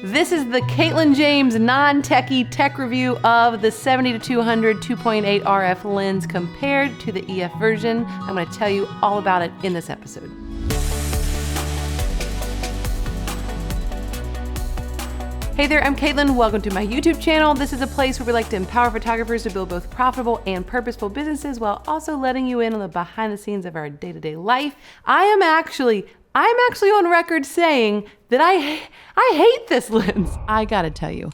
This is the Katelyn James non-techie tech review of the 70-200 2.8 RF lens compared to the EF version. I'm going to tell you all about it in this episode. Hey there, I'm Katelyn. Welcome to my YouTube channel. This is a place where we like to empower photographers to build both profitable and purposeful businesses while also letting you in on the behind the scenes of our day-to-day life. I'm actually on record saying that I hate this lens. I gotta tell you,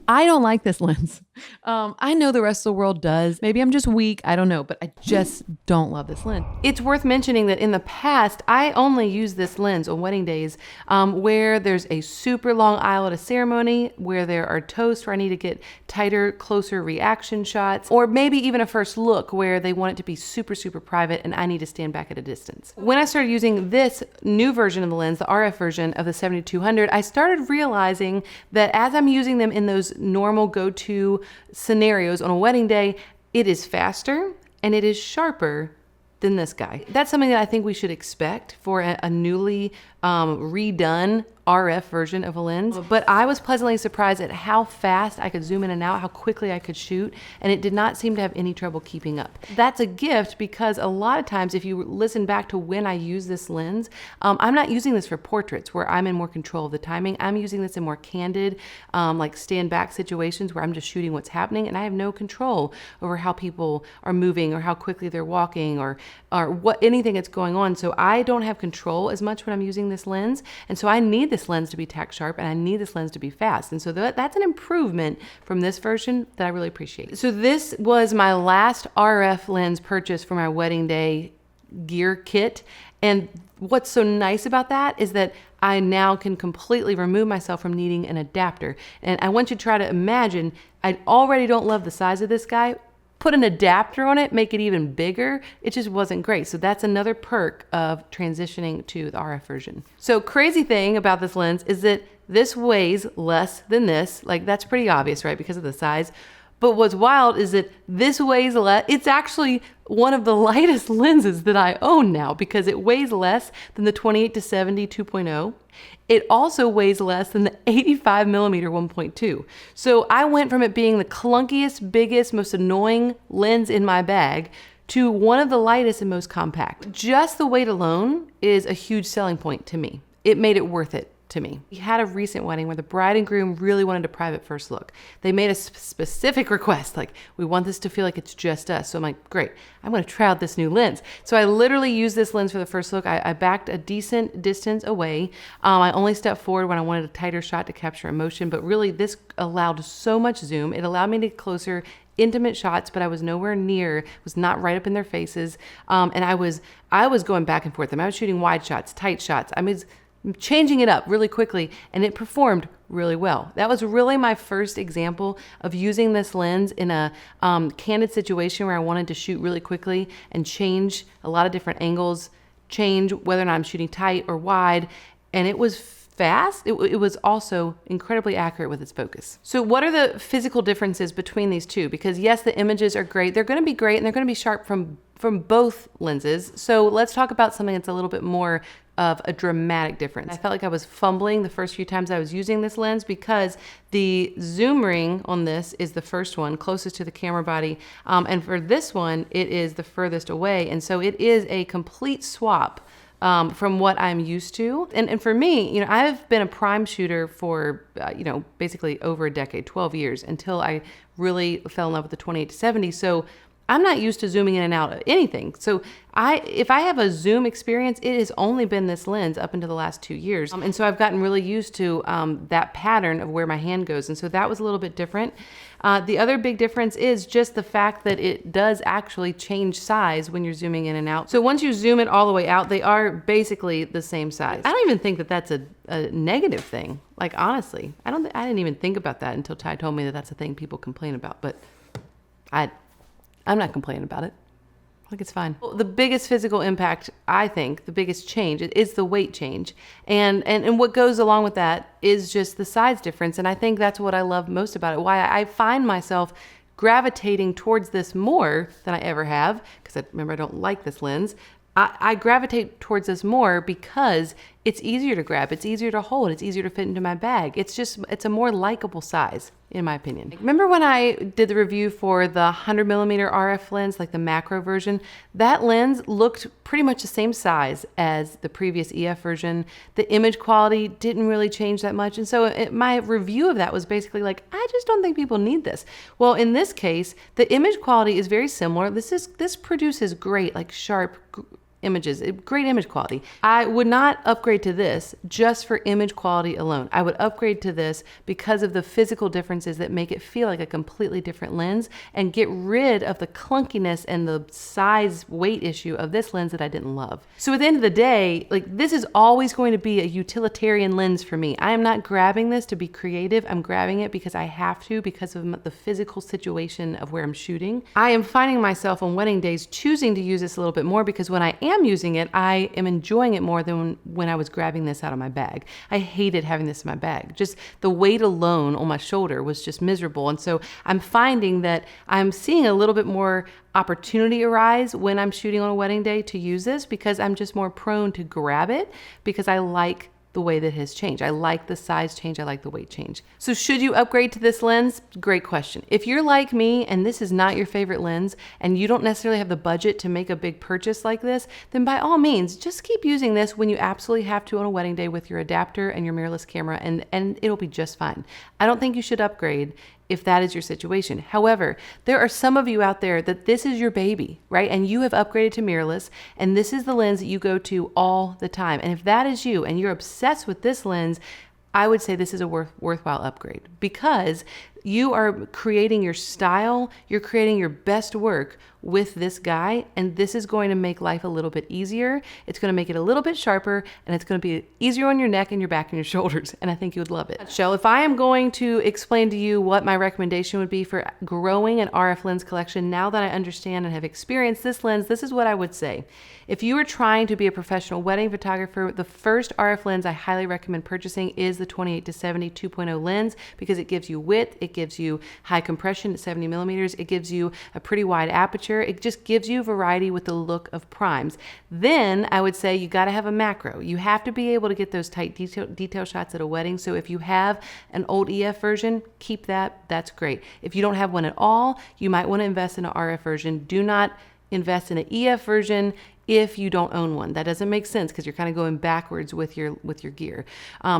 I don't like this lens. I know the rest of the world does. Maybe I'm just weak, I don't know, but I just don't love this lens. It's worth mentioning that in the past, I only use this lens on wedding days where there's a super long aisle at a ceremony, where there are toasts where I need to get tighter, closer reaction shots, or maybe even a first look where they want it to be super, super private and I need to stand back at a distance. When I started using this new version of the lens, the RF version of the 70-200, I started realizing that as I'm using them in those normal go-to scenarios on a wedding day, it is faster and it is sharper than this guy. That's something that I think we should expect for a newly redone RF version of a lens. But I was pleasantly surprised at how fast I could zoom in and out, how quickly I could shoot, and it did not seem to have any trouble keeping up. That's a gift because a lot of times if you listen back to when I use this lens, I'm not using this for portraits where I'm in more control of the timing. I'm using this in more candid, like stand back situations where I'm just shooting what's happening and I have no control over how people are moving or how quickly they're walking or anything that's going on. So I don't have control as much when I'm using this lens. And so I need this lens to be tack sharp and I need this lens to be fast. And so that's an improvement from this version that I really appreciate. So this was my last RF lens purchase for my wedding day gear kit. And what's so nice about that is that I now can completely remove myself from needing an adapter. And I want you to try to imagine, I already don't love the size of this guy. Put an adapter on it, make it even bigger. It just wasn't great. So that's another perk of transitioning to the RF version. So crazy thing about this lens is that this weighs less than this. Like that's pretty obvious, right? Because of the size. But what's wild is that this weighs less. It's actually one of the lightest lenses that I own now because it weighs less than the 28-70 2.0. It also weighs less than the 85mm 1.2. So I went from it being the clunkiest, biggest, most annoying lens in my bag to one of the lightest and most compact. Just the weight alone is a huge selling point to me. It made it worth it to me. We had a recent wedding where the bride and groom really wanted a private first look. They made a specific request, like, we want this to feel like it's just us. So I'm like, great, I'm gonna try out this new lens. So I literally used this lens for the first look. I backed a decent distance away. I only stepped forward when I wanted a tighter shot to capture emotion, but really this allowed so much zoom. It allowed me to get closer, intimate shots, but I was nowhere near, was not right up in their faces. And I was going back and forth. I was shooting wide shots, tight shots. I was changing it up really quickly and it performed really well. That was really my first example of using this lens in a candid situation where I wanted to shoot really quickly and change a lot of different angles, change whether or not I'm shooting tight or wide. And it was fast. It was also incredibly accurate with its focus. So what are the physical differences between these two? Because yes, the images are great. They're going to be great and they're going to be sharp from both lenses. So let's talk about something that's a little bit more of a dramatic difference. I felt like I was fumbling the first few times I was using this lens because the zoom ring on this is the first one closest to the camera body. And for this one, it is the furthest away. And so it is a complete swap from what I'm used to. And for me, I've been a prime shooter for, basically over a decade, 12 years, until I really fell in love with the 28-70. So I'm not used to zooming in and out of anything. So if I have a zoom experience, it has only been this lens up until the last 2 years. And so I've gotten really used to that pattern of where my hand goes. And so that was a little bit different. The other big difference is just the fact that it does actually change size when you're zooming in and out. So once you zoom it all the way out, they are basically the same size. I don't even think that that's a negative thing. Like, honestly, I didn't even think about that until Ty told me that that's a thing people complain about. But I'm not complaining about it. I think it's fine. Well, the biggest physical impact, I think, the biggest change is the weight change. And what goes along with that is just the size difference. And I think that's what I love most about it. Why I find myself gravitating towards this more than I ever have, because remember, I don't like this lens. I gravitate towards this more because it's easier to grab, it's easier to hold, it's easier to fit into my bag. It's a more likable size, in my opinion. Remember when I did the review for the 100mm RF lens, like the macro version? That lens looked pretty much the same size as the previous EF version. The image quality didn't really change that much. And so my review of that was basically like, I just don't think people need this. Well, in this case, the image quality is very similar. This produces great, like sharp images, great image quality. I would not upgrade to this just for image quality alone. I would upgrade to this because of the physical differences that make it feel like a completely different lens and get rid of the clunkiness and the size weight issue of this lens that I didn't love. So at the end of the day, like, this is always going to be a utilitarian lens for me. I am not grabbing this to be creative. I'm grabbing it because I have to, because of the physical situation of where I'm shooting. I am finding myself on wedding days choosing to use this a little bit more because when I am using it, I am enjoying it more than when I was grabbing this out of my bag. I hated having this in my bag. Just the weight alone on my shoulder was just miserable. And so I'm finding that I'm seeing a little bit more opportunity arise when I'm shooting on a wedding day to use this because I'm just more prone to grab it because I like the way that has changed. I like the size change. I like the weight change. So should you upgrade to this lens? Great question. If you're like me and this is not your favorite lens and you don't necessarily have the budget to make a big purchase like this, then by all means, just keep using this when you absolutely have to on a wedding day with your adapter and your mirrorless camera, and it'll be just fine. I don't think you should upgrade if that is your situation. However, there are some of you out there that this is your baby, right? And you have upgraded to mirrorless, and this is the lens that you go to all the time. And if that is you and you're obsessed with this lens, I would say this is a worthwhile upgrade because you are creating your style, you're creating your best work with this guy, and this is going to make life a little bit easier. It's going to make it a little bit sharper, and it's going to be easier on your neck and your back and your shoulders, and I think you would love it. So if I am going to explain to you what my recommendation would be for growing an RF lens collection, now that I understand and have experienced this lens, this is what I would say. If you are trying to be a professional wedding photographer, the first RF lens I highly recommend purchasing is the 28-70 2.0 lens because it gives you width, it gives you high compression at 70mm, it gives you a pretty wide aperture, it just gives you variety with the look of primes. Then I would say you got to have a macro. You have to be able to get those tight detail shots at a wedding. So if you have an old EF version, keep that, that's great. If you don't have one at all, you might want to invest in an RF version. Do not invest in an EF version if you don't own one. That doesn't make sense because you're kind of going backwards with your gear.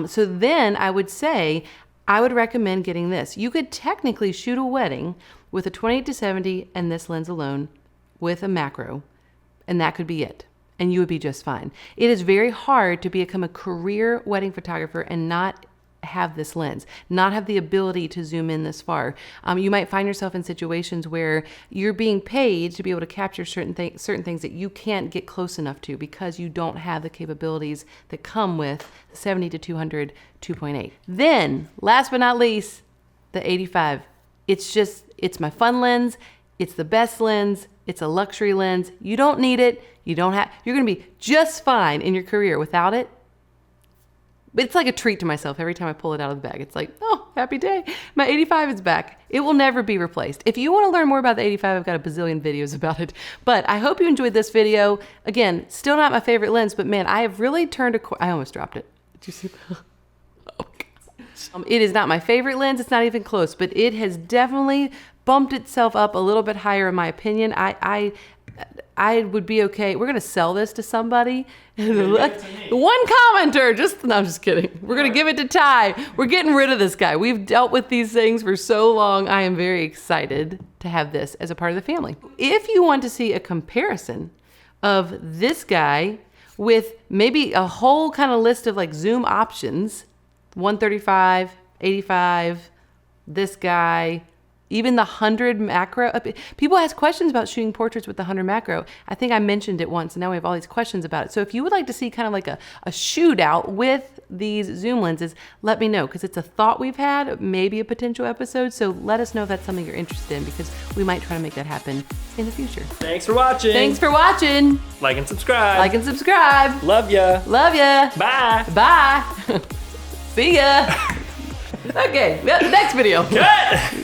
So then I would say, I would recommend getting this. You could technically shoot a wedding with a 28-70 and this lens alone with a macro, and that could be it. And you would be just fine. It is very hard to become a career wedding photographer and not have this lens, not have the ability to zoom in this far. You might find yourself in situations where you're being paid to be able to capture certain things that you can't get close enough to because you don't have the capabilities that come with the 70-200 2.8. Then, last but not least, the 85. It's my fun lens. It's the best lens. It's a luxury lens. You don't need it. You're going to be just fine in your career without it. But it's like a treat to myself every time I pull it out of the bag. It's like, oh, happy day. My 85 is back. It will never be replaced. If you want to learn more about the 85, I've got a bazillion videos about it. But I hope you enjoyed this video. Again, still not my favorite lens, but man, I have really turned I almost dropped it. Did you see that? Oh, gosh. It is not my favorite lens. It's not even close, but it has definitely bumped itself up a little bit higher in my opinion. I would be okay. We're going to sell this to somebody. One commenter, no, I'm just kidding. We're going to give it to Ty. We're getting rid of this guy. We've dealt with these things for so long. I am very excited to have this as a part of the family. If you want to see a comparison of this guy with maybe a whole kind of list of like zoom options, 135, 85, this guy, even the 100 macro. People ask questions about shooting portraits with the 100 macro. I think I mentioned it once, and now we have all these questions about it. So if you would like to see kind of like a shootout with these zoom lenses, let me know, because it's a thought we've had, maybe a potential episode. So let us know if that's something you're interested in, because we might try to make that happen in the future. Thanks for watching. Thanks for watching. Like and subscribe. Like and subscribe. Love ya. Love ya. Bye. Bye. See ya. Okay, next video. Cut.